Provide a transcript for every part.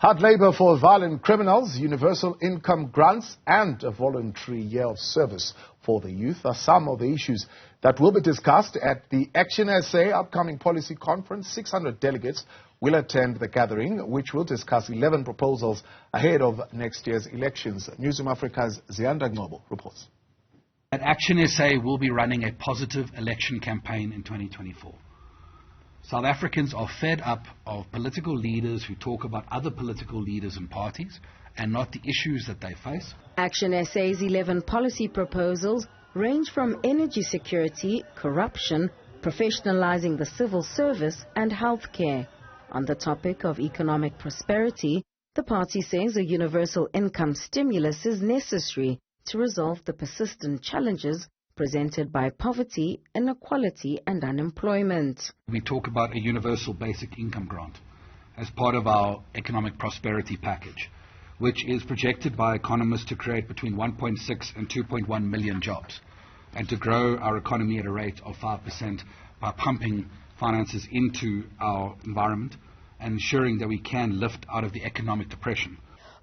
Hard labour for violent criminals, universal income grants and a voluntary year of service for the youth are some of the issues that will be discussed at the ActionSA upcoming policy conference. 600 delegates will attend the gathering, which will discuss 11 proposals ahead of next year's elections. Newzroom Afrika's Ziyanda Ngcobo reports. At ActionSA, we'll be running a positive election campaign in 2024. South Africans are fed up of political leaders who talk about other political leaders and parties and not the issues that they face. ActionSA's 11 policy proposals range from energy security, corruption, professionalizing the civil service and healthcare. On the topic of economic prosperity, the party says a universal income stimulus is necessary to resolve the persistent challenges presented by poverty, inequality and unemployment. We talk about a universal basic income grant as part of our economic prosperity package, which is projected by economists to create between 1.6 and 2.1 million jobs and to grow our economy at a rate of 5% by pumping finances into our environment and ensuring that we can lift out of the economic depression.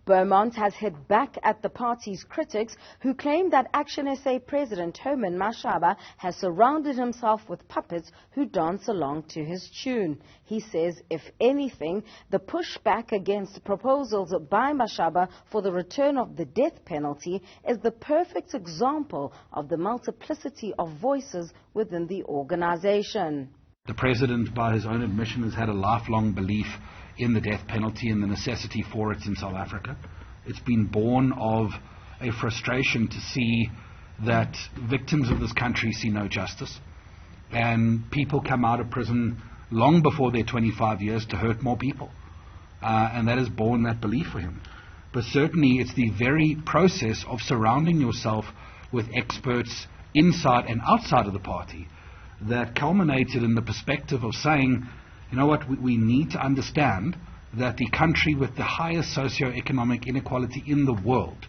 Beaumont has hit back at the party's critics who claim that ActionSA President Herman Mashaba has surrounded himself with puppets who dance along to his tune. He says, if anything, the pushback against proposals by Mashaba for the return of the death penalty is the perfect example of the multiplicity of voices within the organization. The President, by his own admission, has had a lifelong belief in the death penalty and the necessity for it in South Africa. It's been born of a frustration to see that victims of this country see no justice and people come out of prison long before their 25 years to hurt more people. And that has borne that belief for him. But certainly it's the very process of surrounding yourself with experts inside and outside of the party that culminated in the perspective of saying, you know what, we need to understand that the country with the highest socio-economic inequality in the world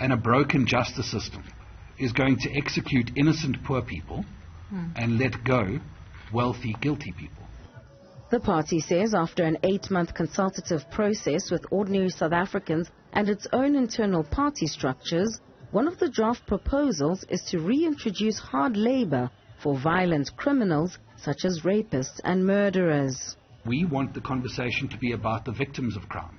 and a broken justice system is going to execute innocent poor people and let go wealthy, guilty people. The party says after an 8-month consultative process with ordinary South Africans and its own internal party structures, one of the draft proposals is to reintroduce hard labor for violent criminals such as rapists and murderers. We want the conversation to be about the victims of crime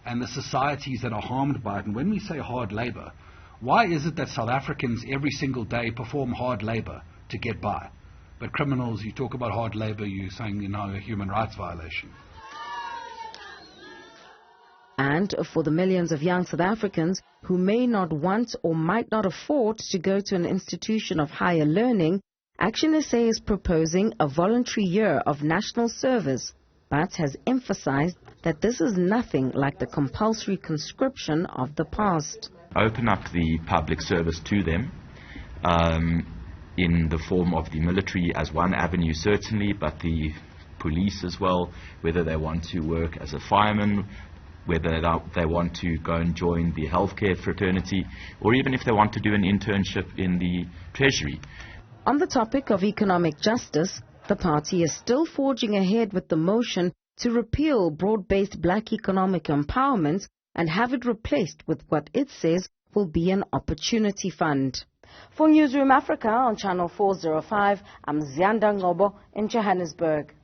and the societies that are harmed by it. And when we say hard labor, why is it that South Africans every single day perform hard labor to get by? But criminals, you talk about hard labor, you're saying, a human rights violation. And for the millions of young South Africans who may not want or might not afford to go to an institution of higher learning, ActionSA is proposing a voluntary year of national service, but has emphasized that this is nothing like the compulsory conscription of the past. Open up the public service to them in the form of the military as one avenue certainly, but the police as well, whether they want to work as a fireman, whether they want to go and join the healthcare fraternity, or even if they want to do an internship in the treasury. On the topic of economic justice, the party is still forging ahead with the motion to repeal broad-based black economic empowerment and have it replaced with what it says will be an opportunity fund. For Newzroom Afrika on Channel 405, I'm Ziyanda Ngcobo in Johannesburg.